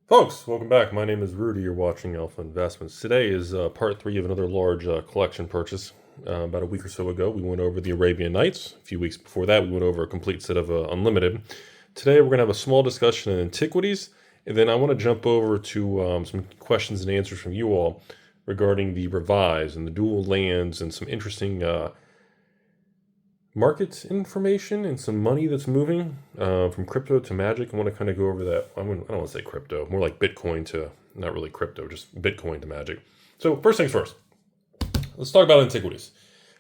Folks, welcome back. My name is Rudy. You're watching Alpha Investments. Today is part 3 of another large collection purchase. About a week or so ago, we went over the Arabian Nights. A few weeks before that, we went over a complete set of Unlimited. Today, we're going to have a small discussion on antiquities, and then I want to jump over to some questions and answers from you all regarding the revised and the dual lands and some interesting market information and some money that's moving from crypto to magic. I want to kind of go over that. I don't want to say crypto, more like Bitcoin to, not really crypto, just Bitcoin to magic. So first things first, let's talk about antiquities.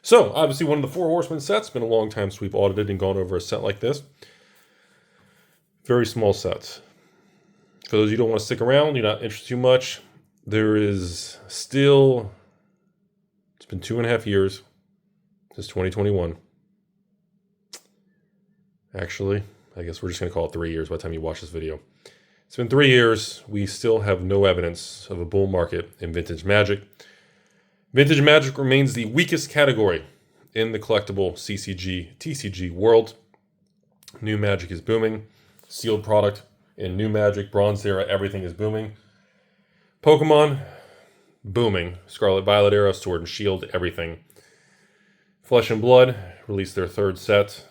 So obviously one of the Four Horsemen sets, been a long time since we've audited and gone over a set like this. Very small sets. For those of you who don't want to stick around, you're not interested too much, there is still, it's been 2.5 years since 2021. Actually, I guess we're just going to call it 3 years by the time you watch this video. It's been 3 years. We still have no evidence of a bull market in vintage magic. Vintage magic remains the weakest category in the collectible CCG, TCG world. New magic is booming. Sealed product in new magic, bronze era, everything is booming. Pokemon, booming. Scarlet Violet era, Sword and Shield, everything. Flesh and Blood released their third set,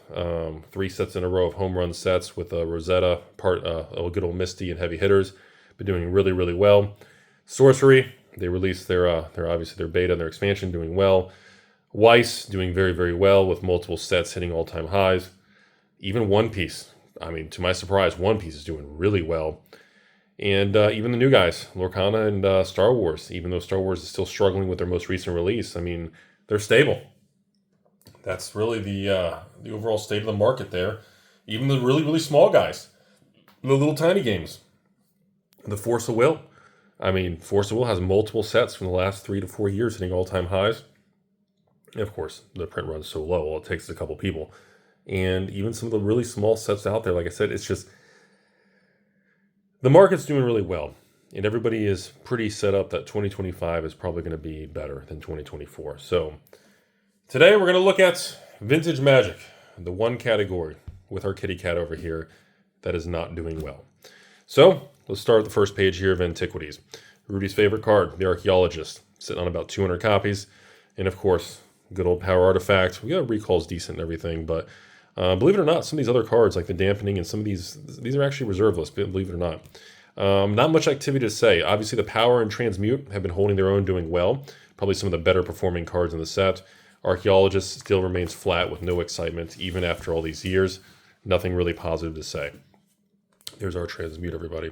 3 sets in a row of home run sets with Rosetta, a good old Misty and heavy hitters, been doing really, really well. Sorcery, they released their obviously their beta and their expansion, doing well. Weiss doing very, very well with multiple sets hitting all-time highs. Even One Piece, I mean, to my surprise, One Piece is doing really well. And even the new guys, Lorcana and Star Wars, even though Star Wars is still struggling with their most recent release, I mean, they're stable. That's really the overall state of the market there. Even the really, really small guys, the little tiny games. The Force of Will. I mean, Force of Will has multiple sets from the last 3 to 4 years hitting all-time highs. And of course, the print runs so low, all it takes is a couple people. And even some of the really small sets out there, like I said, it's just, the market's doing really well. And everybody is pretty set up that 2025 is probably going to be better than 2024. So today we're going to look at vintage magic, the one category with our kitty cat over here that is not doing well. So let's start at the first page here of antiquities. Rudy's favorite card, the Archaeologist, sitting on about 200 copies. And of course, good old power artifact. We got recalls decent and everything, but believe it or not, some of these other cards like the Dampening and some of these are actually reserve lists, believe it or not. Not much activity to say. Obviously the Power and Transmute have been holding their own, doing well. Probably some of the better performing cards in the set. Archaeologist still remains flat with no excitement, even after all these years. Nothing really positive to say. There's our Transmute, everybody.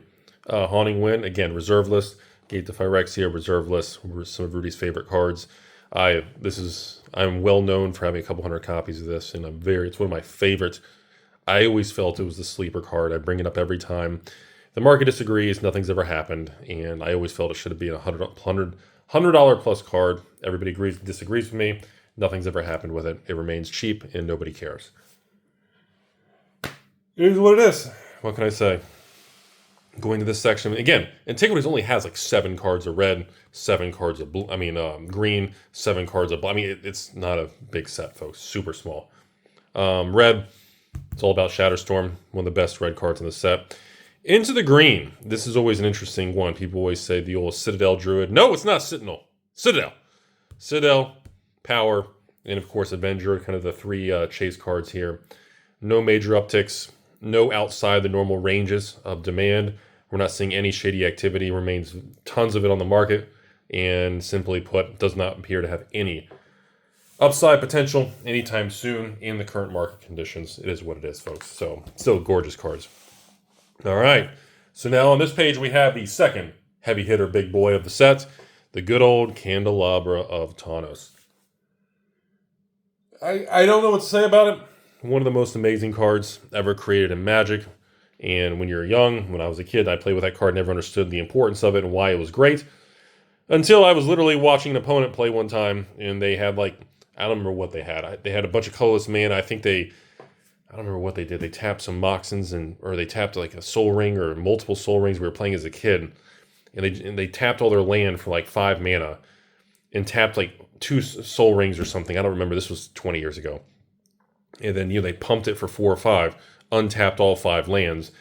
Haunting Wind, again, reserve list. Gate to Phyrexia, reserve list. Some of Rudy's favorite cards. I'm well known for having a couple hundred copies of this, and it's one of my favorites. I always felt it was the sleeper card. I bring it up every time. The market disagrees. Nothing's ever happened, and I always felt it should have been a $100 plus card. Everybody disagrees with me. Nothing's ever happened with it. It remains cheap and nobody cares. It is what it is. What can I say? Going to this section, again, Antiquities only has like 7 cards of red, 7 cards of blue, green, 7 cards of blue. I mean, it's not a big set, folks. Super small. Red, it's all about Shatterstorm, one of the best red cards in the set. Into the green. This is always an interesting one. People always say the old Citadel Druid. No, it's not Citadel. Citadel. Power, and of course Avenger, kind of the 3 chase cards here. No major upticks, no outside the normal ranges of demand. We're not seeing any shady activity, remains tons of it on the market, and simply put, does not appear to have any upside potential anytime soon in the current market conditions. It is what it is, folks. So, still gorgeous cards. All right, so now on this page we have the second heavy hitter big boy of the set, the good old Candelabra of Tawnos. I don't know what to say about it. One of the most amazing cards ever created in Magic. And when you're young, when I was a kid, I played with that card, never understood the importance of it and why it was great. Until I was literally watching an opponent play one time, and they had I don't remember what they had. They had a bunch of colorless mana. I don't remember what they did. They tapped some Moxins, or they tapped like a Soul Ring or multiple Soul Rings we were playing as a kid. And they tapped all their land for like 5 mana. And tapped like 2 Soul Rings or something. I don't remember. This was 20 years ago. And then they pumped it for 4 or 5, untapped all 5 lands,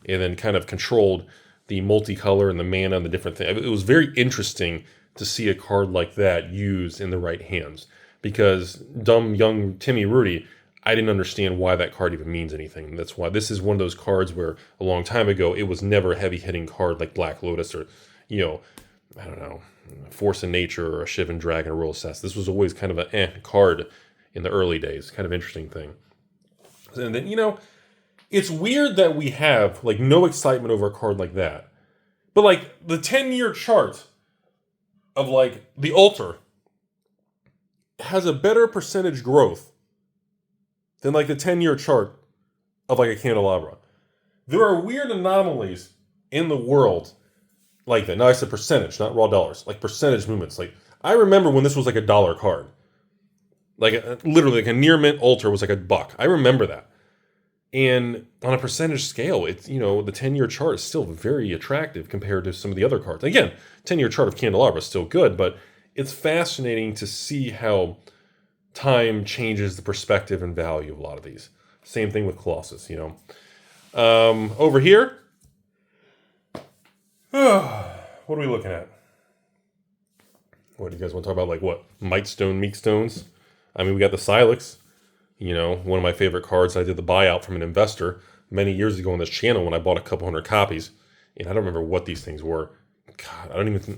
and then kind of controlled the multicolor and the mana and the different things. It was very interesting to see a card like that used in the right hands, because dumb young Timmy Rudy, I didn't understand why that card even means anything. That's why this is one of those cards where a long time ago it was never a heavy hitting card like Black Lotus or, I don't know, Force of Nature or a Shivan Dragon or Royal Assess. This was always kind of a card in the early days. Kind of interesting thing. And then, it's weird that we have like no excitement over a card like that. But like the 10-year chart of like the Altar has a better percentage growth than like the 10-year chart of like a Candelabra. There are weird anomalies in the world like that. Now I said percentage, not raw dollars, like percentage movements. Like I remember when this was like a dollar card. Like literally like a near mint Altar was like $1. I remember that. And on a percentage scale, it's, the 10-year chart is still very attractive compared to some of the other cards. Again, 10-year chart of Candelabra is still good, but it's fascinating to see how time changes the perspective and value of a lot of these. Same thing with Colossus, Over here, what are we looking at? What do you guys want to talk about? Like what? Mite Stone, Meek Stones? I mean, we got the Silex. One of my favorite cards. I did the buyout from an investor many years ago on this channel when I bought a couple hundred copies. And I don't remember what these things were. God,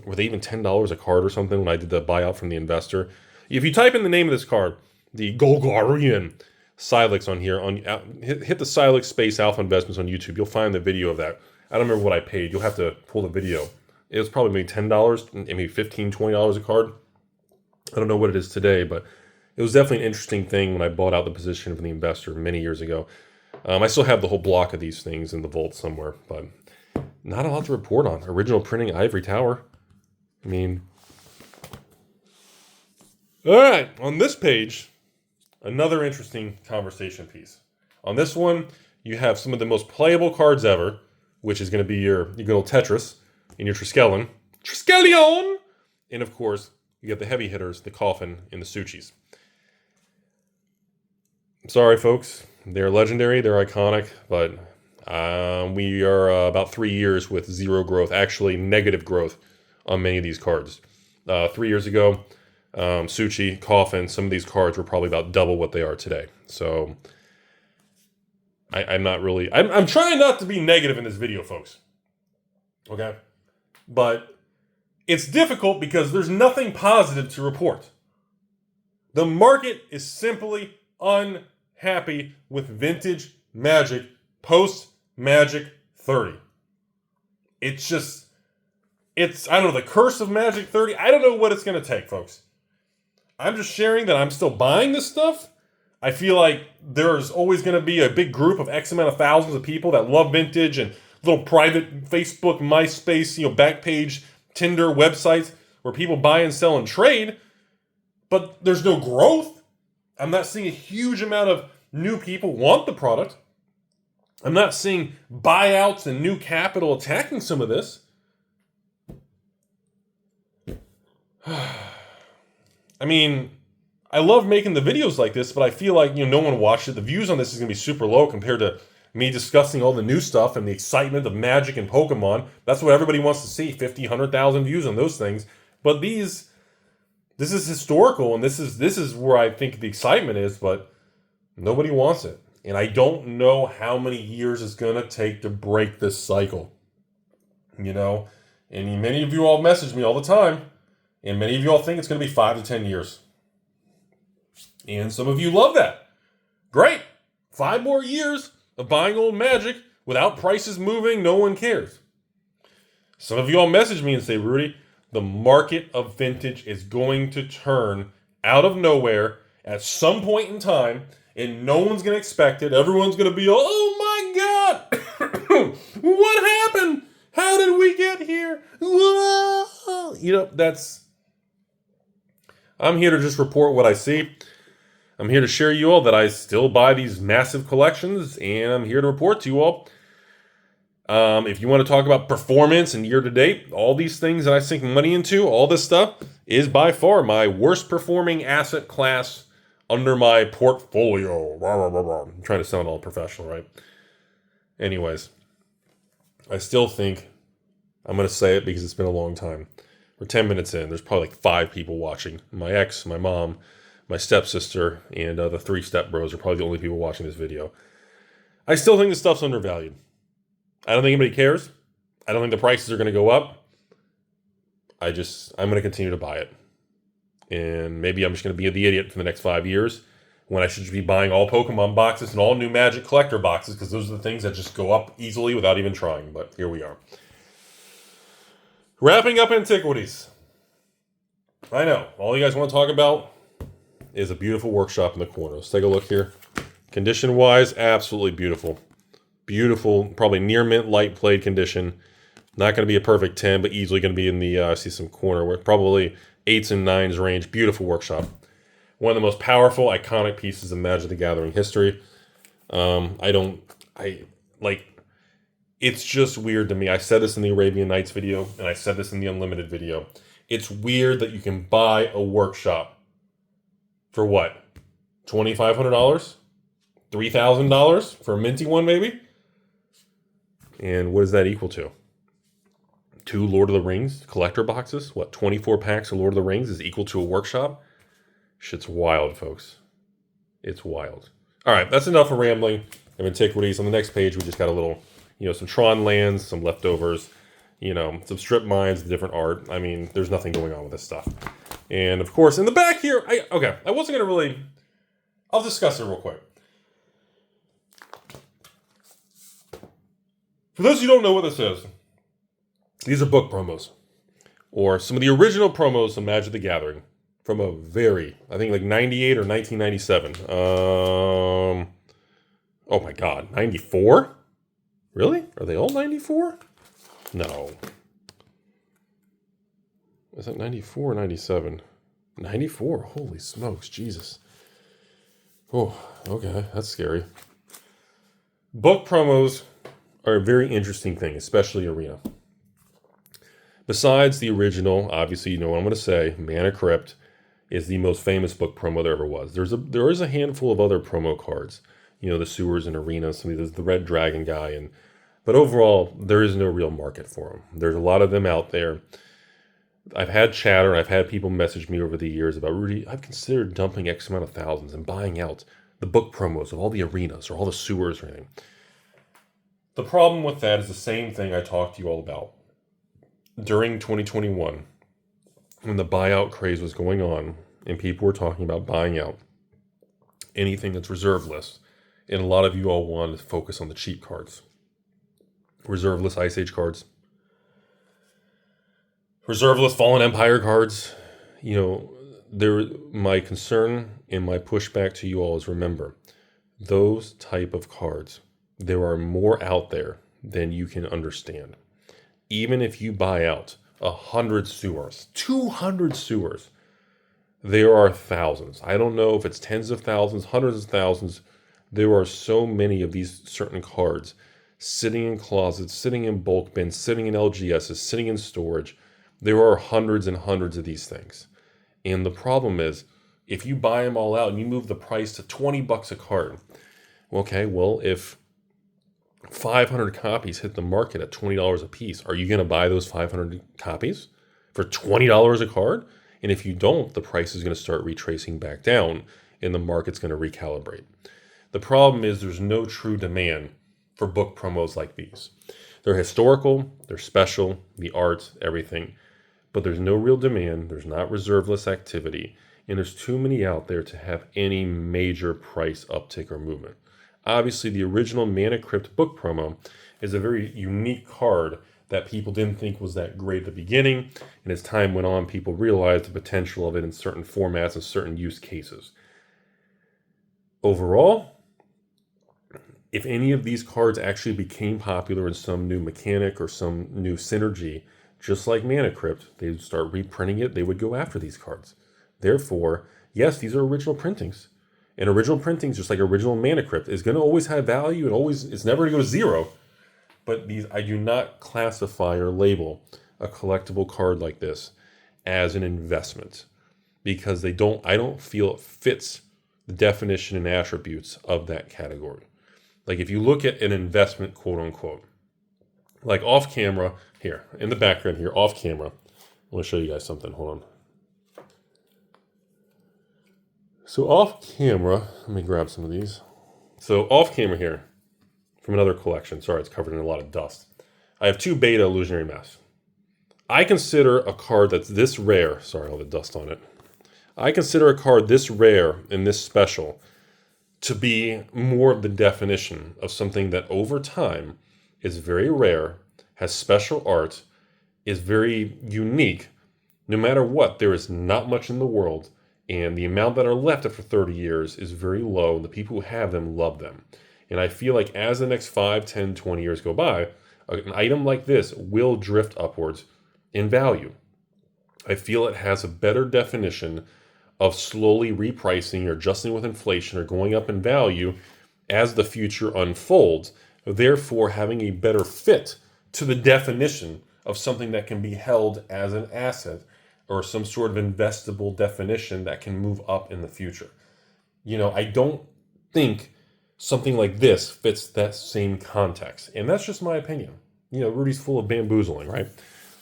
were they even $10 a card or something when I did the buyout from the investor? If you type in the name of this card, the Golgarian Silex on here, hit the Silex space Alpha Investments on YouTube. You'll find the video of that. I don't remember what I paid. You'll have to pull the video. It was probably maybe $10, maybe $15, $20 a card. I don't know what it is today, but it was definitely an interesting thing when I bought out the position from the investor many years ago. I still have the whole block of these things in the vault somewhere, but not a lot to report on. Original printing, Ivory Tower. I mean, all right, on this page, another interesting conversation piece. On this one, you have some of the most playable cards ever, which is going to be your good old Tetris and your Triskelion. Triskelion! And of course, you get the heavy hitters, the Coffin and the Suchis. Sorry, folks. They're legendary. They're iconic. But we are about 3 years with zero growth. Actually, negative growth on many of these cards. 3 years ago, Suchi, Coffin, some of these cards were probably about double what they are today. So I'm not really... I'm trying not to be negative in this video, folks. Okay? But it's difficult because there's nothing positive to report. The market is simply unhappy with vintage Magic post Magic 30. It's I don't know, the curse of Magic 30. I don't know what it's going to take, folks. I'm just sharing that I'm still buying this stuff. I feel like there's always going to be a big group of X amount of thousands of people that love vintage and little private Facebook, MySpace, Backpage, Tinder websites where people buy and sell and trade. But there's no growth. I'm not seeing a huge amount of new people want the product. I'm not seeing buyouts and new capital attacking some of this. I mean, I love making the videos like this, but I feel like, no one watched it. The views on this is going to be super low compared to me discussing all the new stuff and the excitement of Magic and Pokemon. That's what everybody wants to see, 50, 100,000 views on those things. But this is historical, and this is where I think the excitement is, but nobody wants it. And I don't know how many years it's going to take to break this cycle. And many of you all message me all the time, and many of you all think it's going to be 5 to 10 years. And some of you love that. Great. 5 more years of buying old Magic without prices moving, no one cares. Some of you all message me and say, Rudy, the market of vintage is going to turn out of nowhere at some point in time, and no one's going to expect it. Everyone's going to be, oh my God, what happened? How did we get here? Whoa. I'm here to just report what I see. I'm here to share you all that I still buy these massive collections, and I'm here to report to you all. If you want to talk about performance and year-to-date, all these things that I sink money into, all this stuff is by far my worst performing asset class under my portfolio. I'm trying to sound all professional, right? Anyways, I still think I'm going to say it because it's been a long time. We're 10 minutes in. There's probably like 5 people watching. My ex, my mom, my stepsister, and the 3 stepbros are probably the only people watching this video. I still think this stuff's undervalued. I don't think anybody cares. I don't think the prices are going to go up. I'm going to continue to buy it. And maybe I'm just going to be the idiot for the next 5 years when I should be buying all Pokemon boxes and all new Magic collector boxes, because those are the things that just go up easily without even trying. But here we are. Wrapping up antiquities. I know, all you guys want to talk about is a beautiful workshop in the corner. Let's take a look here. Condition-wise, absolutely beautiful. Beautiful, probably near mint light played condition. Not going to be a perfect 10, but easily going to be in the, I see some corner where probably 8s and 9s range. Beautiful workshop. One of the most powerful, iconic pieces of Magic the Gathering history. It's just weird to me. I said this in the Arabian Nights video, and I said this in the Unlimited video. It's weird that you can buy a workshop for what? $2,500? $3,000 for a minty one, maybe? And what does that equal to? 2 Lord of the Rings collector boxes? What, 24 packs of Lord of the Rings is equal to a workshop? Shit's wild, folks. It's wild. All right, that's enough of rambling of antiquities. On the next page, we just got a little, some Tron lands, some leftovers, some strip mines, different art. I mean, there's nothing going on with this stuff. And, of course, in the back here, I wasn't going to really... I'll discuss it real quick. For those of you who don't know what this is, these are book promos. Or some of the original promos of Magic the Gathering. From a I think like 98 or 1997. Oh my God, 94? Really? Are they all 94? No. Is that 94 or 97? 94, holy smokes, Jesus. Oh, okay, that's scary. Book promos are a very interesting thing, especially Arena. Besides the original, obviously you know what I'm going to say, Mana Crypt is the most famous book promo there ever was. There is a handful of other promo cards, the Sewers and Arena, there's the Red Dragon guy, but overall there is no real market for them. There's a lot of them out there. I've had chatter, I've had people message me over the years about, Rudy, I've considered dumping X amount of thousands and buying out the book promos of all the arenas or all the Sewers or anything. The problem with that is the same thing I talked to you all about. During 2021, when the buyout craze was going on and people were talking about buying out anything that's reserve list, and a lot of you all wanted to focus on the cheap cards. Reserve list Ice Age cards. Reserve list Fallen Empire cards. My concern and my pushback to you all is, remember, those type of cards, there are more out there than you can understand. Even if you buy out 100 Sewers, 200 Sewers, there are thousands. I don't know if it's tens of thousands, hundreds of thousands. There are so many of these certain cards sitting in closets, sitting in bulk bins, sitting in LGSs, sitting in storage. There are hundreds and hundreds of these things. And the problem is, if you buy them all out and you move the price to $20 a card, okay, well, if 500 copies hit the market at $20 a piece, are you going to buy those 500 copies for $20 a card? And if you don't, the price is going to start retracing back down and the market's going to recalibrate. The problem is there's no true demand for book promos like these. They're historical, they're special, the art, everything, but there's no real demand, there's not reserve list activity, and there's too many out there to have any major price uptick or movement. Obviously, the original Mana Crypt book promo is a very unique card that people didn't think was that great at the beginning, and as time went on, people realized the potential of it in certain formats and certain use cases. Overall, if any of these cards actually became popular in some new mechanic or some new synergy, just like Mana Crypt, they would start reprinting it, they would go after these cards. Therefore, yes, these are original printings. And original printings, just like original Mana Crypt, is going to always have value and it's never going to go to zero. But these, I do not classify or label a collectible card like this as an investment, because I don't feel it fits the definition and attributes of that category. Like if you look at an investment, quote unquote, like off camera, here, in the background here, off camera. I want to show you guys something. Hold on. So off camera, let me grab some of these. So off camera here, from another collection. Sorry, it's covered in a lot of dust. I have 2 Beta Illusionary Masks. I consider a card that's this rare. Sorry, all the dust on it. I consider a card this rare and this special to be more of the definition of something that over time is very rare, has special art, is very unique. No matter what, there is not much in the world, and the amount that are left after 30 years is very low, and the people who have them love them. And I feel like as the next 5, 10, 20 years go by, an item like this will drift upwards in value. I feel it has a better definition of slowly repricing or adjusting with inflation or going up in value as the future unfolds, therefore having a better fit to the definition of something that can be held as an asset or some sort of investable definition that can move up in the future. You know, I don't think something like this fits that same context. And that's just my opinion. You know, Rudy's full of bamboozling, right?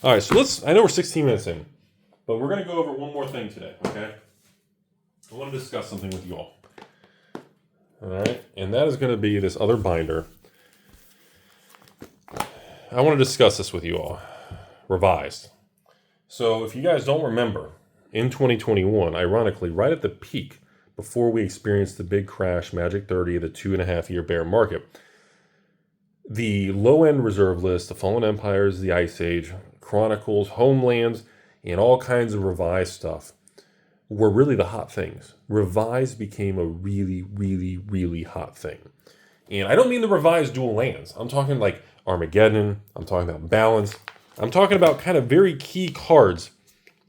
All right, so I know we're 16 minutes in, but we're going to go over one more thing today, okay? I want to discuss something with you all. All right, and that is going to be this other binder. I want to discuss this with you all. Revised. So if you guys don't remember, in 2021, ironically, right at the peak, before we experienced the big crash, Magic 30, the 2.5-year bear market, the low-end reserve list, the Fallen Empires, the Ice Age, Chronicles, Homelands, and all kinds of revised stuff were really the hot things. Revised became a really, really, really hot thing. And I don't mean the revised dual lands. I'm talking like Armageddon. I'm talking about Balance. I'm talking about kind of very key cards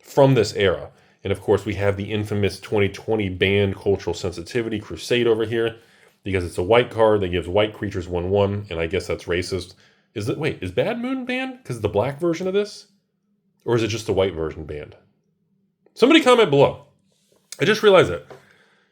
from this era. And of course, we have the infamous 2020 banned Cultural Sensitivity Crusade over here, because it's a white card that gives white creatures 1/1, and I guess that's racist. Is Bad Moon banned because of the black version of this? Or is it just the white version banned? Somebody comment below. I just realized that.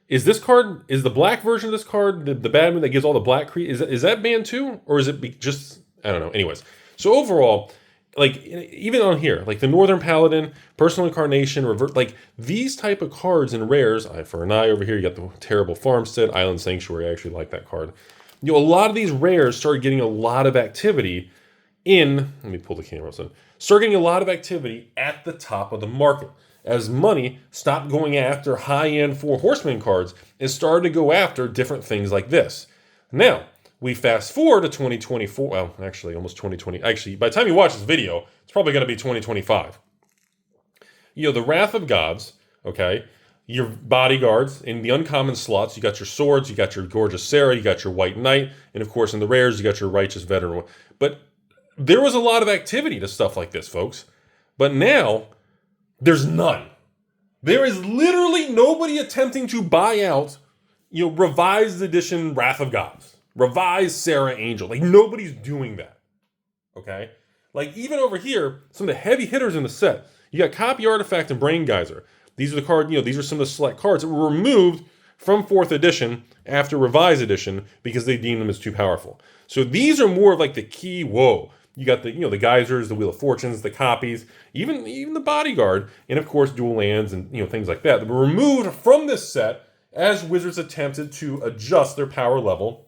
Is the black version of this card, the Bad Moon that gives all the black creatures, is that banned too? Or is it just, I don't know. Anyways, so overall, like, even on here, like the Northern Paladin, Personal Incarnation, Revert, like these type of cards and rares, Eye for an Eye over here, you got the Terrible Farmstead, Island Sanctuary, I actually like that card. You know, a lot of these rares started getting a lot of activity let me pull the camera in, started getting a lot of activity at the top of the market, as money stopped going after high-end 4 Horsemen cards and started to go after different things like this. Now, we fast forward to 2024, well, actually almost 2020. Actually, by the time you watch this video, it's probably going to be 2025. You know, the Wrath of Gods, okay, your bodyguards, in the uncommon slots, you got your swords, you got your Gorgeous Sarah, you got your White Knight, and of course in the rares, you got your Righteous Veteran. But there was a lot of activity to stuff like this, folks. But now, there's none. There is literally nobody attempting to buy out, you know, revised edition Wrath of Gods. Revised Sarah Angel. Like, nobody's doing that. Okay? Like, even over here, some of the heavy hitters in the set, you got Copy Artifact and Brain Geyser. These are the card, you know, these are some of the select cards that were removed from 4th edition after Revised edition because they deemed them as too powerful. So these are more of like the key, whoa. You got the, you know, the Geysers, the Wheel of Fortunes, the copies, even the Bodyguard, and of course dual lands and, you know, things like that were removed from this set as Wizards attempted to adjust their power level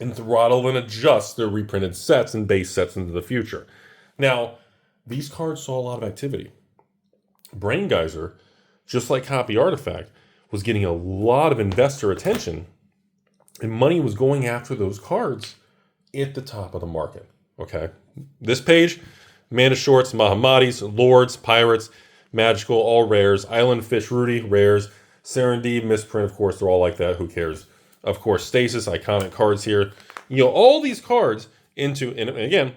and throttle and adjust their reprinted sets and base sets into the future. Now, these cards saw a lot of activity. Brain Geyser, just like Copy Artifact, was getting a lot of investor attention, and money was going after those cards at the top of the market. Okay, this page, Mana Shorts, Mahamadis, Lords, Pirates, Magical, all rares, Island Fish, Rudy, rares, Serendib, Misprint, of course, they're all like that, who cares? Of course, Stasis, iconic cards here. You know, all these cards and again,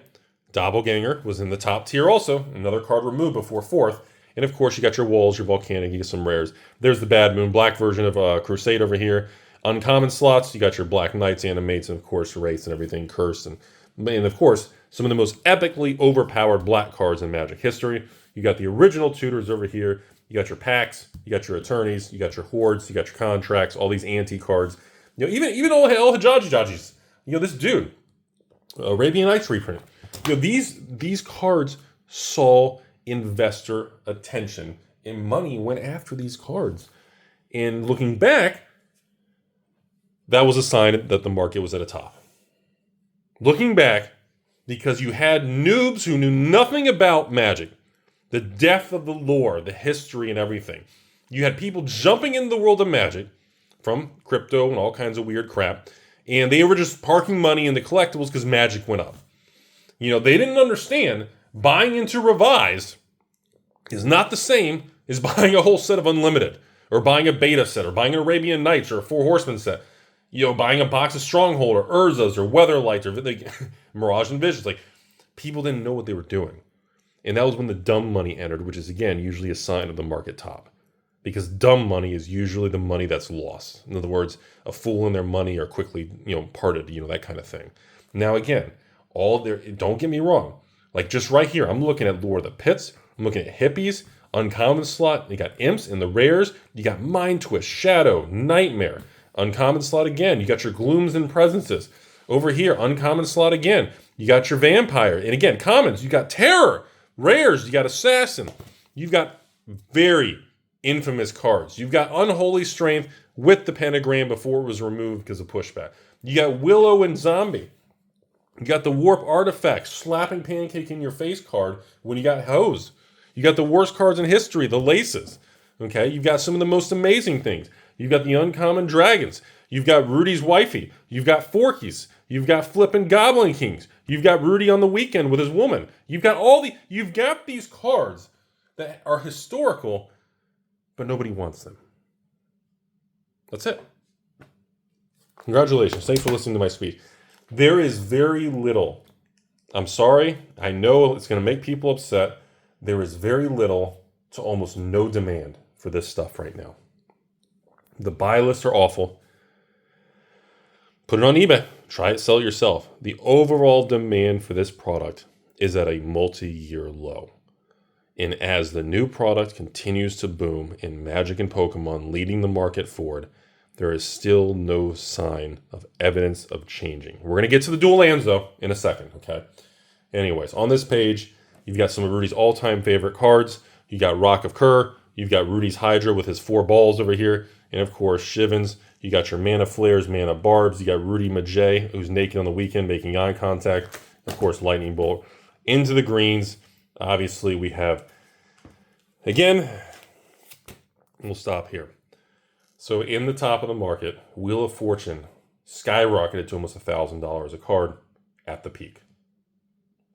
Doppelganger was in the top tier also, another card removed before 4th. And of course, you got your Walls, your Volcanic, you get some rares. There's the Bad Moon, black version of Crusade over here. Uncommon slots, you got your Black Knights, Animates, and of course, Wraiths and everything, Cursed. And of course, some of the most epically overpowered black cards in Magic history. You got the original Tutors over here. You got your Packs, you got your Attorneys, you got your Hordes, you got your Contracts, all these anti-cards. You know, even all Hajajis. You know, this dude, Arabian Nights reprint. These cards saw investor attention, and money went after these cards. And looking back, that was a sign that the market was at a top. Looking back, because you had noobs who knew nothing about magic, the depth of the lore, the history, and everything. You had people jumping in the world of magic from crypto and all kinds of weird crap, and they were just parking money in the collectibles because magic went up. They didn't understand buying into Revised is not the same as buying a whole set of Unlimited, or buying a beta set, or buying an Arabian Nights, or a Four Horsemen set. Buying a box of Stronghold, or Urzas, or Weatherlights, or Mirage and Visions. People didn't know what they were doing. And that was when the dumb money entered, which is, again, usually a sign of the market top. Because dumb money is usually the money that's lost. In other words, a fool and their money are quickly, parted, that kind of thing. Now, again, don't get me wrong. Just right here, I'm looking at Lore of the Pits. I'm looking at Hippies, Uncommon Slot. You got Imps and the Rares. You got Mind Twist, Shadow, Nightmare. Uncommon Slot again. You got your Glooms and Presences. Over here, Uncommon Slot again. You got your Vampire. And again, Commons. You got Terror. Rares. You got Assassin. You've got very infamous cards. You've got Unholy Strength with the Pentagram before it was removed because of pushback. You got Willow and Zombie. You got the Warp Artifact, slapping pancake in your face card when you got Hose. You got the worst cards in history, the Laces. Okay, you've got some of the most amazing things. You've got the Uncommon Dragons. You've got Rudy's Wifey. You've got Forkies. You've got Flippin' Goblin Kings. You've got Rudy on the weekend with his woman. You've got these cards that are historical, but nobody wants them. That's it. Congratulations. Thanks for listening to my speech. There is very little. I'm sorry. I know it's going to make people upset. There is very little to almost no demand for this stuff right now. The buy lists are awful. Put it on eBay. Try it, sell it yourself. The overall demand for this product is at a multi-year low. And as the new product continues to boom in Magic and Pokemon leading the market forward, there is still no sign of evidence of changing. We're going to get to the dual lands, though, in a second, okay? Anyways, on this page, you've got some of Rudy's all-time favorite cards. You got Rock of Kerr. You've got Rudy's Hydra with his 4 balls over here. And, of course, Shivens. You got your Mana Flares, Mana Barbs. You got Rudy Majay, who's naked on the weekend, making eye contact. Of course, Lightning Bolt. Into the greens, obviously, we have, again, we'll stop here. So in the top of the market, Wheel of Fortune skyrocketed to almost $1,000 a card at the peak.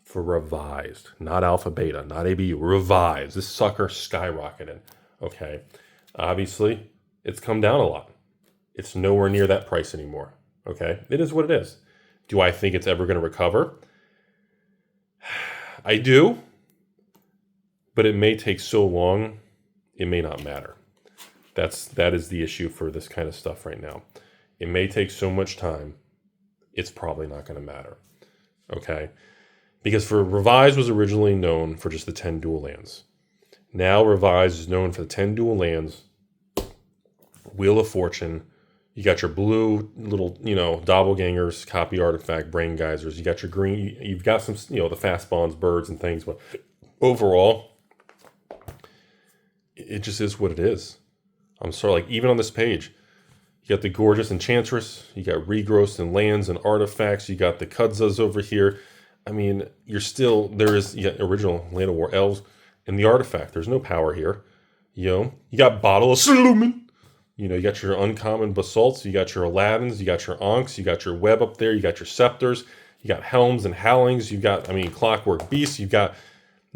For Revised, not Alpha Beta, not ABU, Revised. This sucker skyrocketed. Okay. Obviously, it's come down a lot. It's nowhere near that price anymore. Okay. It is what it is. Do I think it's ever going to recover? I do. But it may take so long, it may not matter. That is the issue for this kind of stuff right now. It may take so much time, it's probably not going to matter. Okay? Because Revised was originally known for just the 10 dual lands. Now Revised is known for the 10 dual lands, Wheel of Fortune. You got your blue little, doppelgangers, copy artifact, brain geysers. You got your green, you've got some, the fast bonds, birds and things. But overall, it just is what it is. I'm sorry, even on this page, you got the gorgeous Enchantress, you got regrowths and lands and artifacts, you got the Kudzas over here. I mean, you got original Land of War elves and the artifact. There's no power here. You got Bottle of Slumen. You got your uncommon Basalts, you got your Aladdins, you got your Ankhs, you got your Web up there, you got your Scepters, you got Helms and Howlings, you got, Clockwork Beasts, you got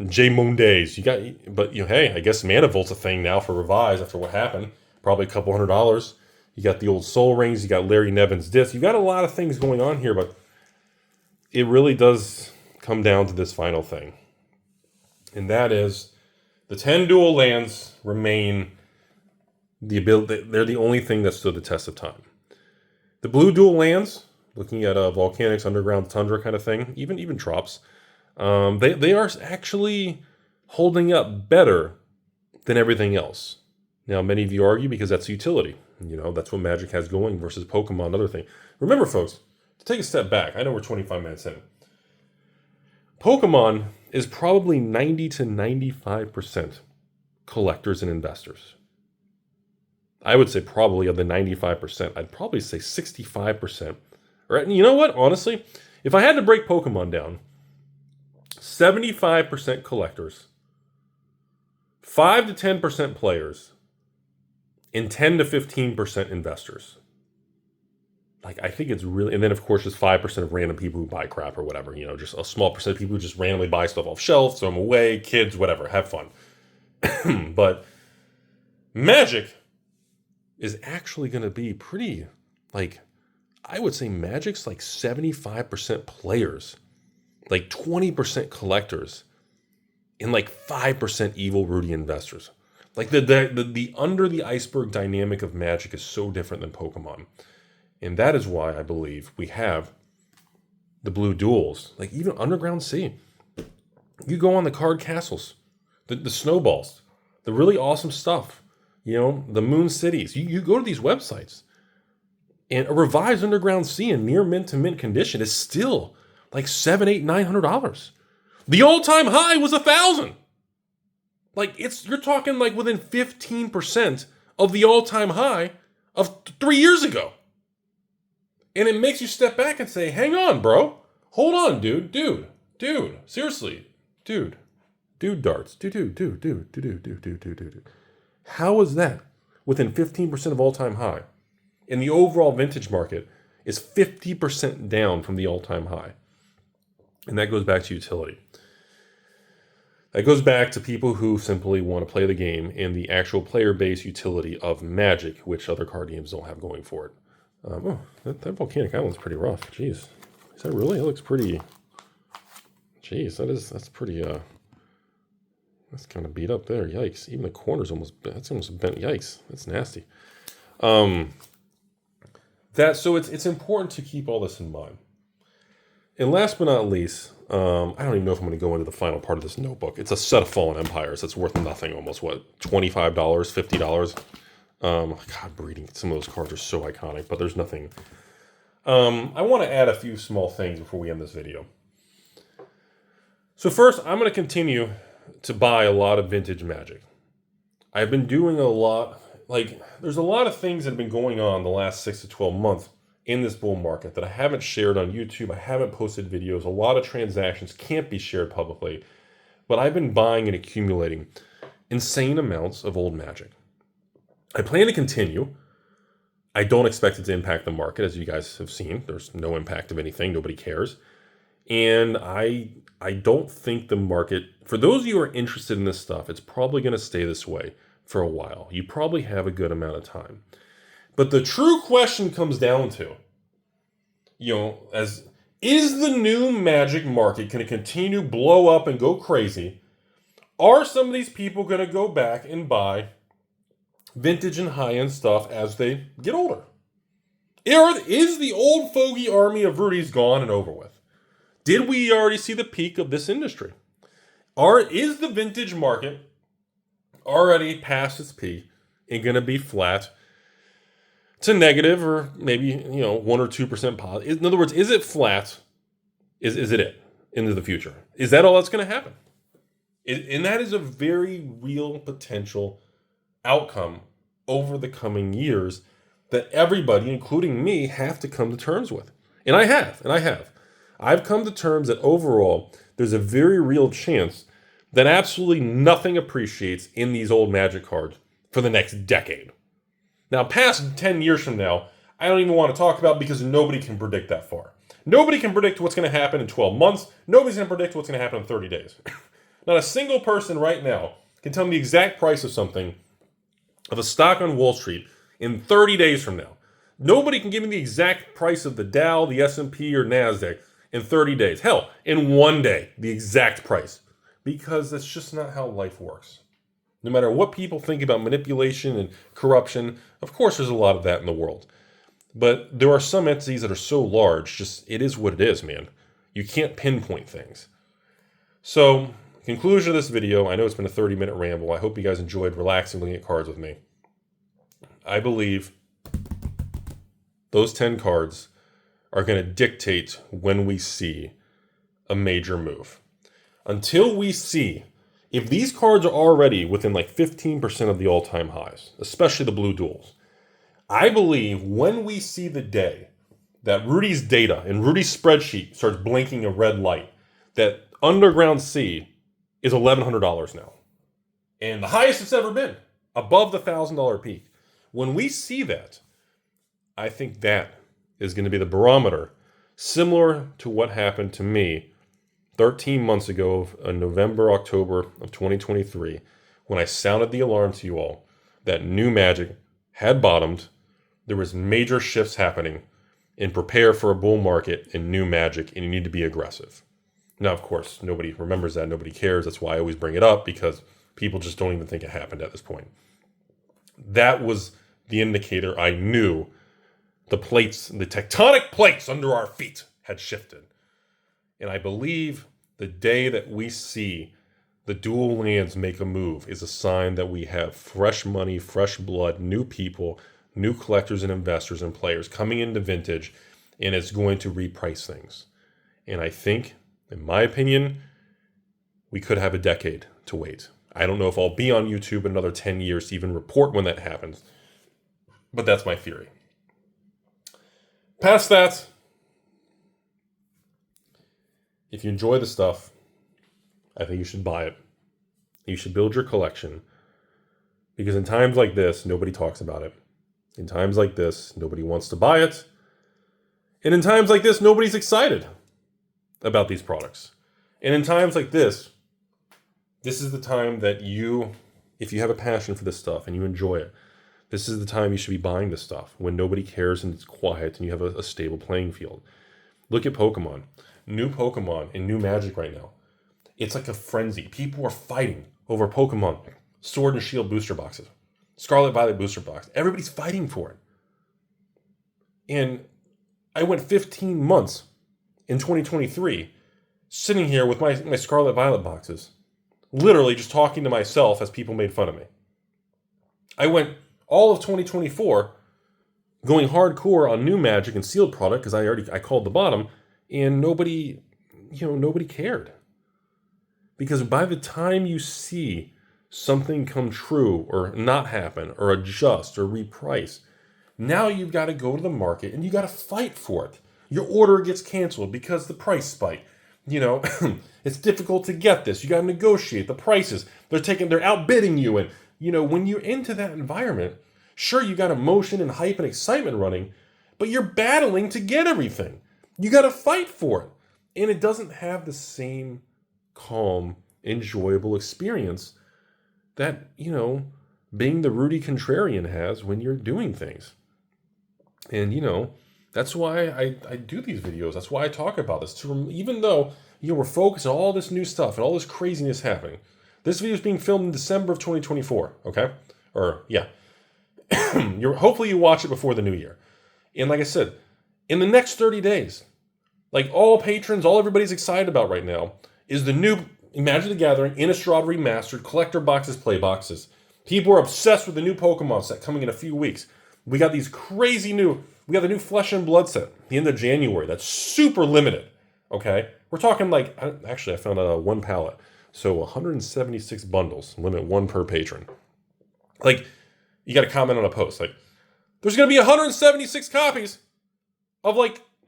J Mondays, hey, I guess Mana Volt's a thing now for Revised after what happened. Probably a couple $100. You got the old Soul Rings, you got Larry Nevin's disc. You got a lot of things going on here, but it really does come down to this final thing. And that is the 10 dual lands remain they're the only thing that stood the test of time. The blue dual lands, looking at Volcanics, Underground Tundra kind of thing, even Trops, they are actually holding up better than everything else. Now, many of you argue because that's utility. That's what Magic has going versus Pokemon, another thing. Remember, folks, to take a step back, I know we're 25 minutes in. Pokemon is probably 90 to 95% collectors and investors. I would say probably of the 95%, I'd probably say 65%. Or you know what? Honestly, if I had to break Pokemon down, 75% collectors, 5 to 10% players, and 10 to 15% investors. Like, I think it's really, and then of course just 5% of random people who buy crap or whatever, you know, just a small percent of people who just randomly buy stuff off shelves, throw them away, kids, whatever, have fun. But Magic is actually going to be pretty, like, I would say Magic's like 75% players, like 20% collectors, and like 5% evil Rudy investors. Like the under the iceberg dynamic of Magic is so different than Pokemon. And that is why I believe we have the blue duels, like even Underground Sea. You go on the card castles, the snowballs, the really awesome stuff, you know, the moon cities. You go to these websites, and a revised Underground Sea in near mint to mint condition is still like $700, $800, $900. The all-time high was $1,000. Like you're talking like within 15% of the all-time high of 3 years ago. And it makes you step back and say, hang on, bro. Hold on, dude. Seriously. Dude darts. Dude. How is that within 15% of all-time high? And the overall vintage market is 50% down from the all-time high. And that goes back to utility. That goes back to people who simply want to play the game and the actual player base utility of Magic, which other card games don't have going for it. That volcanic island's pretty rough. Jeez. Is that really? It looks pretty... Jeez, that's pretty, that's kind of beat up there. Yikes. Even the corner's that's almost bent. Yikes. That's nasty. So it's important to keep all this in mind. And last but not least, I don't even know if I'm going to go into the final part of this notebook. It's a set of Fallen Empires that's worth nothing, almost, what, $25, $50? God, breeding. Some of those cards are so iconic, but there's nothing. I want to add a few small things before we end this video. So first, I'm going to continue to buy a lot of vintage Magic. I've been doing a lot, like, there's a lot of things that have been going on the last 6 to 12 months in this bull market that I haven't shared on YouTube. I haven't posted videos. A lot of transactions can't be shared publicly, but I've been buying and accumulating insane amounts of old Magic. I plan to continue. I don't expect it to impact the market, as you guys have seen. There's no impact of anything. Nobody cares. And I don't think the market, for those of you who are interested in this stuff, it's probably going to stay this way for a while. You probably have a good amount of time. But the true question comes down to, you know, is the new Magic market going to continue to blow up and go crazy? Are some of these people going to go back and buy vintage and high-end stuff as they get older? Is the old fogey army of Rudy's gone and over with? Did we already see the peak of this industry? Is the vintage market already past its peak and going to be flat to negative, or maybe 1 or 2% positive? In other words, is it flat? Is it into the future? Is that all that's going to happen? And that is a very real potential outcome over the coming years that everybody, including me, have to come to terms with. And I have. I've come to terms that overall, there's a very real chance that absolutely nothing appreciates in these old Magic cards for the next decade. Now, past 10 years from now, I don't even want to talk about, because nobody can predict that far. Nobody can predict what's going to happen in 12 months. Nobody's going to predict what's going to happen in 30 days. Not a single person right now can tell me the exact price of something, of a stock on Wall Street, in 30 days from now. Nobody can give me the exact price of the Dow, the S&P, or NASDAQ in 30 days. Hell, in 1 day, the exact price. Because that's just not how life works. No matter what people think about manipulation and corruption, of course there's a lot of that in the world. But there are some entities that are so large, it is what it is, man. You can't pinpoint things. So, conclusion of this video, I know it's been a 30-minute ramble. I hope you guys enjoyed relaxing looking at cards with me. I believe those 10 cards are going to dictate when we see a major move. until we see if these cards are already within like 15% of the all-time highs, especially the blue duels. I believe when we see the day that Rudy's data and Rudy's spreadsheet starts blinking a red light, that Underground C is $1,100 now. And the highest it's ever been, above the $1,000 peak. When we see that, I think that is going to be the barometer, similar to what happened to me 13 months ago in November, October of 2023, when I sounded the alarm to you all that new magic had bottomed, there was major shifts happening, and prepare for a bull market in new magic, and you need to be aggressive. Now, of course, nobody remembers that, nobody cares. That's why I always bring it up, because people just don't even think it happened at this point. That was the indicator I knew the plates, the tectonic plates under our feet had shifted. And I believe the day that we see the dual lands make a move is a sign that we have fresh money, fresh blood, new people, new collectors and investors and players coming into vintage, and it's going to reprice things. And I think, in my opinion, we could have a decade to wait. I don't know if I'll be on YouTube in another 10 years to even report when that happens, but that's my theory. Past that, if you enjoy the stuff, I think you should buy it. You should build your collection, because in times like this, nobody talks about it. In times like this, nobody wants to buy it. And in times like this, nobody's excited about these products. And in times like this is the time that you, if you have a passion for this stuff and you enjoy it, this is the time you should be buying this stuff, when nobody cares and it's quiet and you have a stable playing field. Look at Pokemon. New Pokemon and new Magic right now. It's like a frenzy. People are fighting over Pokemon Sword and Shield booster boxes, Scarlet Violet booster box. Everybody's fighting for it. And I went 15 months in 2023 sitting here with my Scarlet Violet boxes, literally just talking to myself as people made fun of me. I went all of 2024 going hardcore on new Magic and sealed product because I called the bottom, and nobody cared. Because by the time you see something come true or not happen or adjust or reprice, now you've got to go to the market and you got to fight for it. Your order gets canceled because the price spike. It's difficult to get this. You got to negotiate the prices. They're outbidding you. And, when you're into that environment, sure, you got emotion and hype and excitement running, but you're battling to get everything. You got to fight for it. And it doesn't have the same calm, enjoyable experience that, being the Rudy contrarian has when you're doing things. And, that's why I do these videos. That's why I talk about this. Even though, we're focused on all this new stuff and all this craziness happening. This video is being filmed in December of 2024, okay? Hopefully you watch it before the new year. And like I said, in the next 30 days, like all patrons, all everybody's excited about right now is the new Magic the Gathering Innistrad Remastered collector boxes, play boxes. People are obsessed with the new Pokemon set coming in a few weeks. We got the new Flesh and Blood set, the end of January. That's super limited, okay? We're talking I found out one pallet. So 176 bundles, limit one per patron. You got to comment on a post. There's going to be 176 copies of,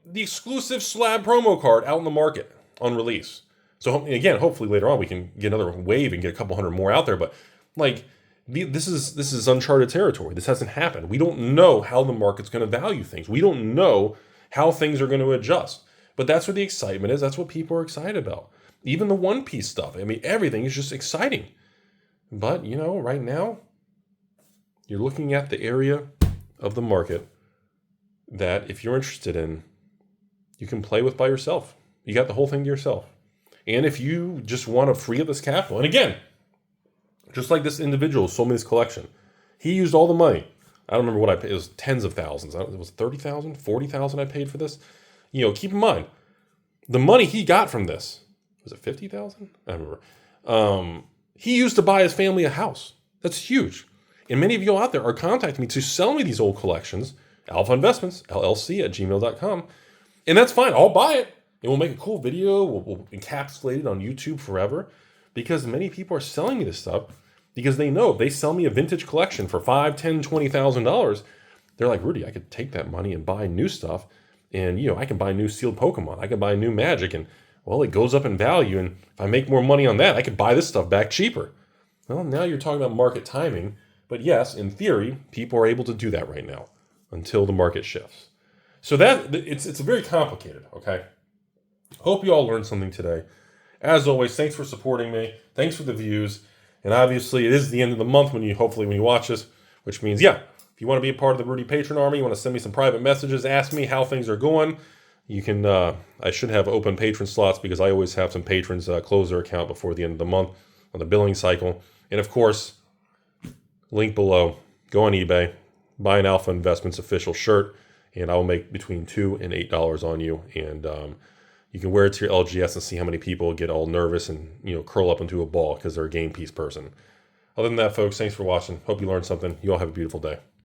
the exclusive slab promo card out in the market on release. So, again, hopefully later on we can get another wave and get a couple hundred more out there. But, this is uncharted territory. This hasn't happened. We don't know how the market's going to value things. We don't know how things are going to adjust. But that's where the excitement is. That's what people are excited about. Even the One Piece stuff. Everything is just exciting. But, right now, you're looking at the area of the market that if you're interested in, you can play with by yourself. You got the whole thing to yourself. And if you just want to free up this capital, and again, just like this individual sold me this collection, he used all the money. I don't remember what I paid. It was tens of thousands. It was $30,000, $40,000 I paid for this. Keep in mind, the money he got from this, was it $50,000? I don't remember. He used to buy his family a house. That's huge. And many of you out there are contacting me to sell me these old collections, AlphainvestmentsLLC at gmail.com. And that's fine. I'll buy it. and we'll make a cool video. We'll encapsulate it on YouTube forever, because many people are selling me this stuff because they know if they sell me a vintage collection for $5,000, $10,000, $20,000, they're like, Rudy, I could take that money and buy new stuff. And, I can buy new sealed Pokemon. I can buy new Magic. And, well, it goes up in value. And if I make more money on that, I could buy this stuff back cheaper. Well, now you're talking about market timing. But yes, in theory, people are able to do that right now until the market shifts. So it's very complicated, okay? Hope you all learned something today. As always, thanks for supporting me. Thanks for the views. And obviously, it is the end of the month when you watch this, which means, if you want to be a part of the Rudy Patron Army, you want to send me some private messages, ask me how things are going, you can, I should have open patron slots because I always have some patrons close their account before the end of the month on the billing cycle. And of course, link below, go on eBay, buy an Alpha Investments official shirt, and I will make between $2 and $8 on you. And you can wear it to your LGS and see how many people get all nervous and curl up into a ball because they're a game piece person. Other than that, folks, thanks for watching. Hope you learned something. You all have a beautiful day.